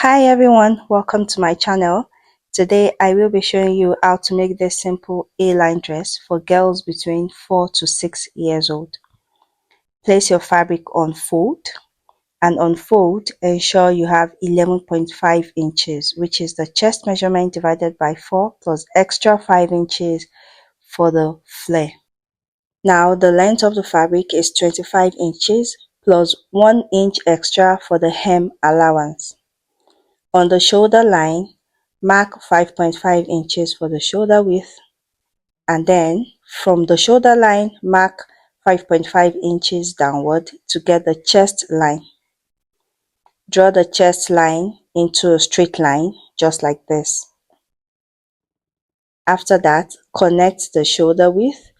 Hi everyone, welcome to my channel. Today I will be showing you how to make this simple A-line dress for girls between 4 to 6 years old. Place your fabric on fold, and on fold ensure you have 11.5 inches, which is the chest measurement divided by 4 plus extra 5 inches for the flare. Now the length of the fabric is 25 inches plus 1 inch extra for the hem allowance. On the shoulder line, mark 5.5 inches for the shoulder width, and then from the shoulder line, mark 5.5 inches downward to get the chest line. Draw the chest line into a straight line, just like this. After that, connect the shoulder width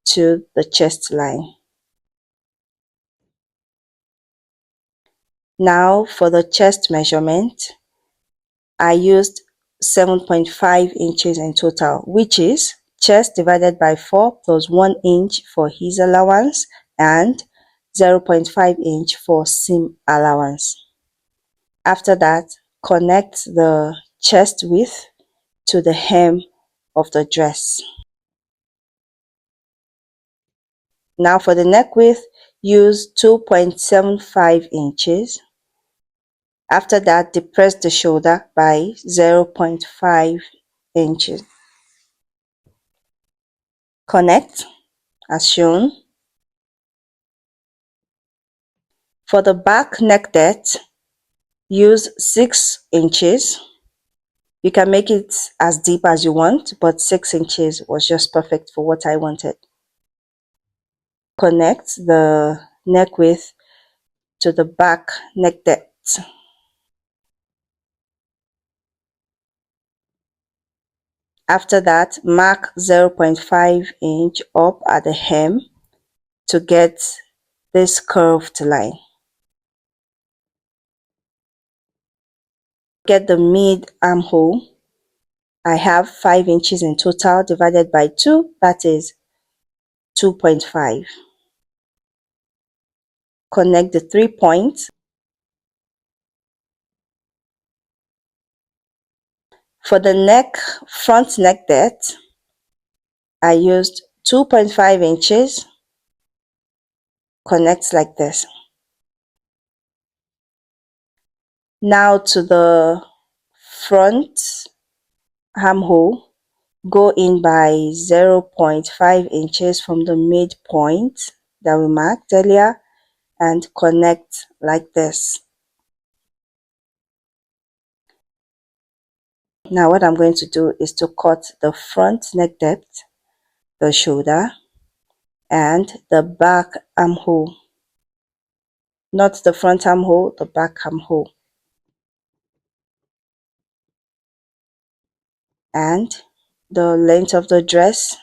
to the chest line. Now for the chest measurement, I used 7.5 inches in total, which is chest divided by 4 plus 1 inch for his allowance and 0.5 inch for seam allowance. After that, connect the chest width to the hem of the dress. Now for the neck width, use 2.75 inches. After that, depress the shoulder by 0.5 inches. Connect as shown. For the back neck depth, use 6 inches. You can make it as deep as you want, but 6 inches was just perfect for what I wanted. Connect the neck width to the back neck depth. After that, mark 0.5 inch up at the hem to get this curved line. Get the mid armhole. I have 5 inches in total divided by 2, that is 2.5. Connect the 3 points. For the neck, front neck depth, I used 2.5 inches. Connect like this. Now to the front armhole, go in by 0.5 inches from the midpoint that we marked earlier and connect like this. Now what I'm going to do is to cut the front neck depth, the shoulder, and the back armhole. Not the front armhole, the back armhole. And the length of the dress,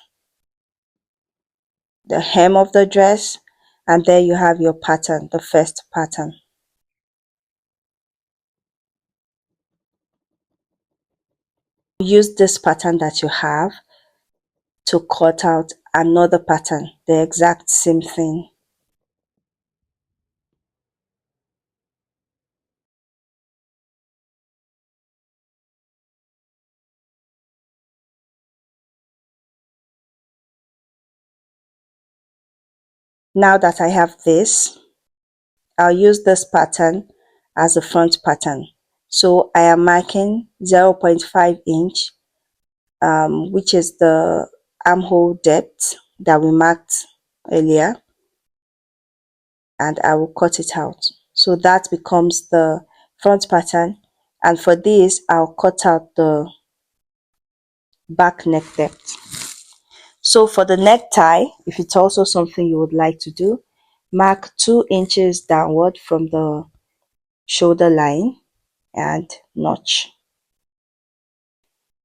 the hem of the dress, and there you have your pattern, the first pattern. Use this pattern that you have to cut out another pattern, the exact same thing. Now that I have this, I'll use this pattern as the front pattern. So I am marking 0.5 inch, which is the armhole depth that we marked earlier, and I will cut it out. So that becomes the front pattern, and for this I'll cut out the back neck depth. So for the necktie, if it's also something you would like to do, mark 2 inches downward from the shoulder line and notch.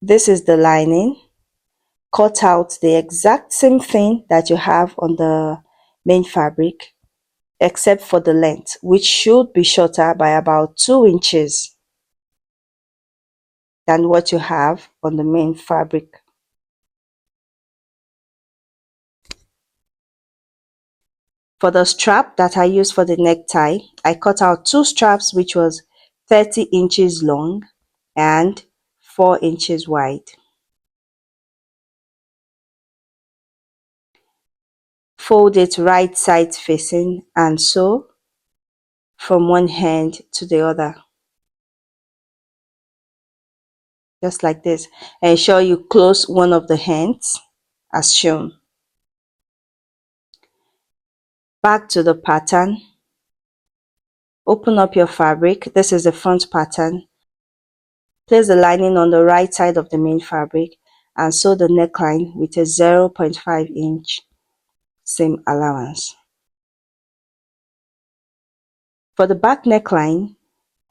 This is the lining. Cut out the exact same thing that you have on the main fabric, except for the length, which should be shorter by about 2 inches than what you have on the main fabric. For the strap that I used for the necktie, I cut out 2 straps, which was 30 inches long and 4 inches wide. Fold it right side facing and sew from one end to the other, just like this. Ensure you close one of the ends as shown. Back to the pattern. Open up your fabric. This is the front pattern. Place the lining on the right side of the main fabric and sew the neckline with a 0.5 inch seam allowance. For the back neckline,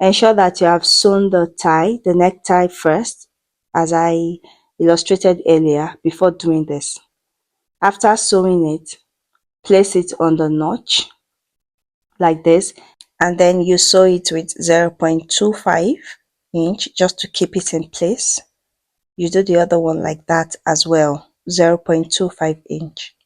ensure that you have sewn the necktie first, as I illustrated earlier before doing this. After sewing it, place it on the notch like this, and then you sew it with 0.25 inch just to keep it in place. You do the other one like that as well, 0.25 inch.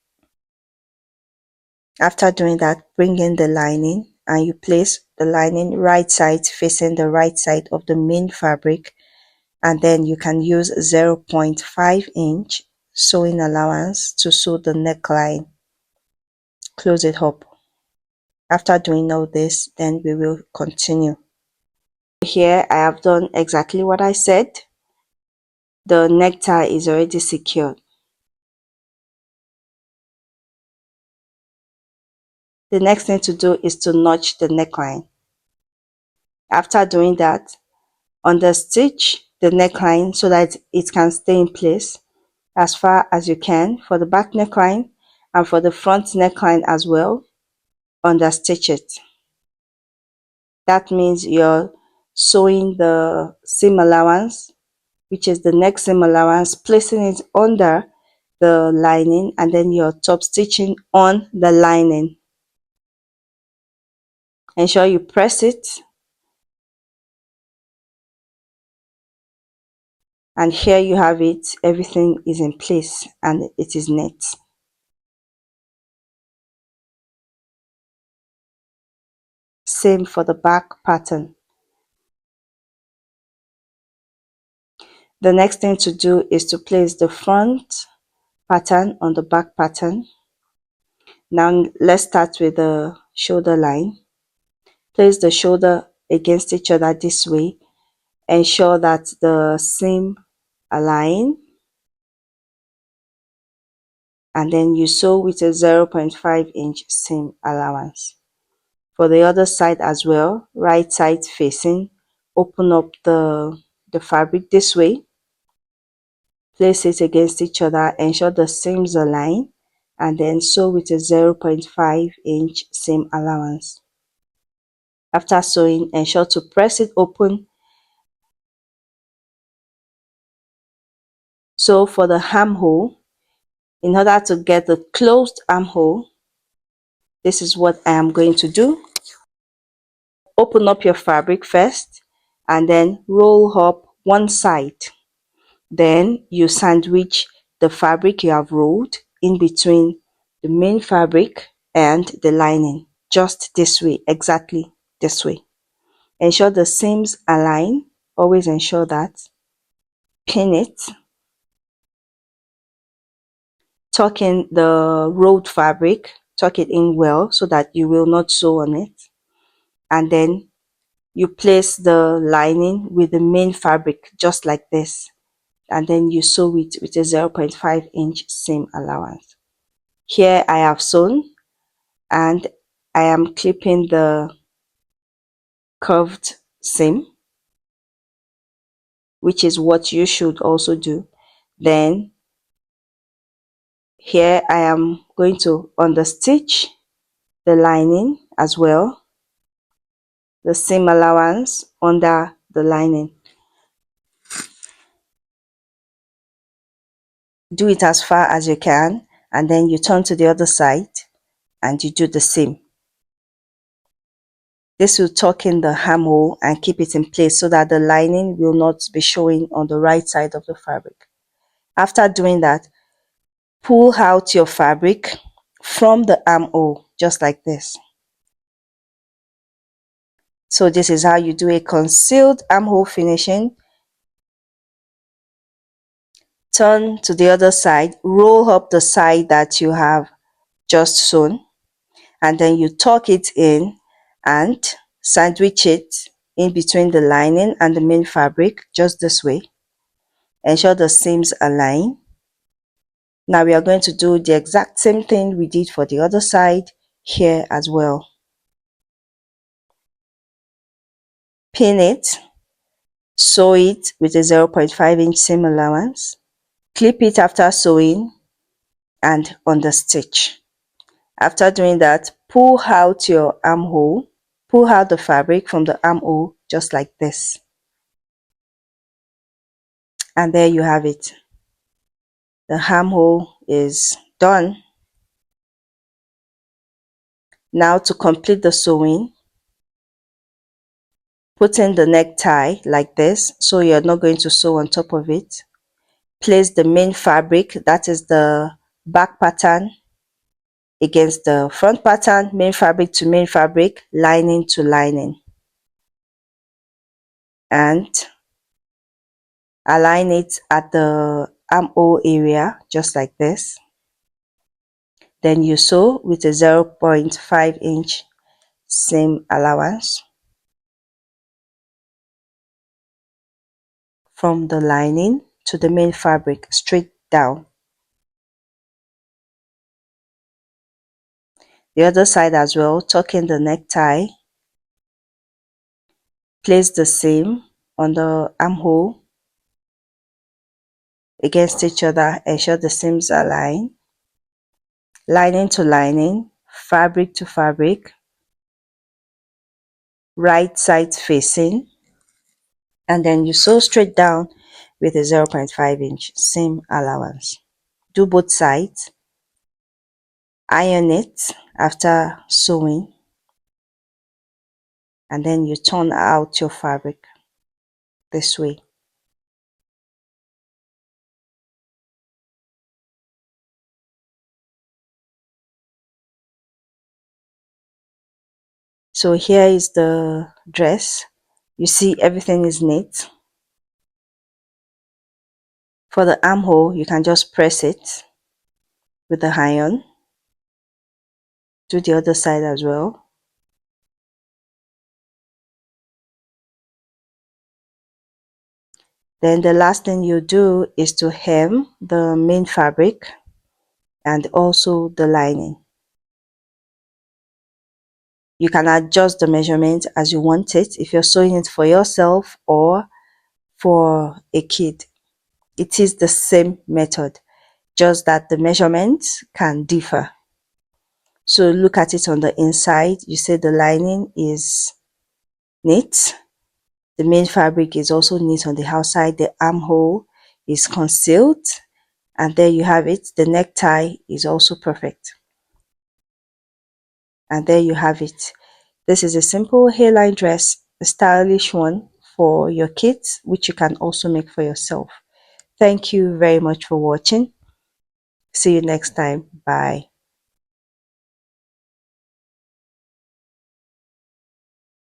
After doing that, bring in the lining and you place the lining right side facing the right side of the main fabric, and then you can use 0.5 inch sewing allowance to sew the neckline. Close it up. After doing all this, then we will continue. Here I have done exactly what I said. The necktie is already secured. The next thing to do is to notch the neckline. After doing that, understitch the neckline so that it can stay in place as far as you can for the back neckline, and for the front neckline as well, understitch it. That means you're sewing the seam allowance, which is the neck seam allowance, placing it under the lining, and then you're top stitching on the lining. Ensure you press it, and here you have it. Everything is in place and it is neat. Same for the back pattern. The next thing to do is to place the front pattern on the back pattern. Now let's start with the shoulder line. Place the shoulder against each other this way. Ensure that the seam align, and then you sew with a 0.5 inch seam allowance. For the other side as well, right side facing, open up the fabric this way. Place it against each other, ensure the seams align, and then sew with a 0.5 inch seam allowance. After sewing, ensure to press it open. So for the armhole, in order to get the closed armhole, this is what I am going to do. Open up your fabric first and then roll up one side. Then you sandwich the fabric you have rolled in between the main fabric and the lining, just this way, exactly this way. Ensure the seams align, always ensure that. Pin it. Tuck in the rolled fabric, tuck it in well so that you will not sew on it. And then you place the lining with the main fabric just like this, and then you sew it with a 0.5 inch seam allowance. Here I have sewn and I am clipping the curved seam, which is what you should also do. Then here I am going to understitch the lining as well, the seam allowance under the lining. Do it as far as you can, and then you turn to the other side and you do the same. This will tuck in the armhole and keep it in place so that the lining will not be showing on the right side of the fabric. After doing that, pull out your fabric from the armhole just like this. So this is how you do a concealed armhole finishing. Turn to the other side, roll up the side that you have just sewn, and then you tuck it in and sandwich it in between the lining and the main fabric, just this way. Ensure the seams align. Now we are going to do the exact same thing we did for the other side here as well. Pin it, sew it with a 0.5-inch seam allowance, clip it after sewing, and understitch. After doing that, pull out your armhole, pull out the fabric from the armhole just like this. And there you have it. The armhole is done. Now to complete the sewing, put in the necktie like this, so you're not going to sew on top of it. Place the main fabric, that is the back pattern, against the front pattern, main fabric to main fabric, lining to lining, and align it at the armhole area just like this. Then you sew with a 0.5-inch seam allowance from the lining to the main fabric straight down. The other side as well, tuck in the necktie, place the seam on the armhole against each other, ensure the seams align, lining to lining, fabric to fabric, right side facing, and then you sew straight down with a 0.5-inch seam allowance. Do both sides, iron it after sewing, and then you turn out your fabric this way. So here is the dress. You see everything is neat. For the armhole, you can just press it with the iron. Do the other side as well. Then the last thing you do is to hem the main fabric and also the lining. You can adjust the measurement as you want it if you're sewing it for yourself or for a kid. It is the same method, just that the measurements can differ. So look at it on the inside. You see the lining is neat. The main fabric is also neat on the outside. The armhole is concealed. And there you have it. The necktie is also perfect. And there you have it. This is a simple hairline dress, a stylish one for your kids, which you can also make for yourself. Thank you very much for watching. See you next time. Bye.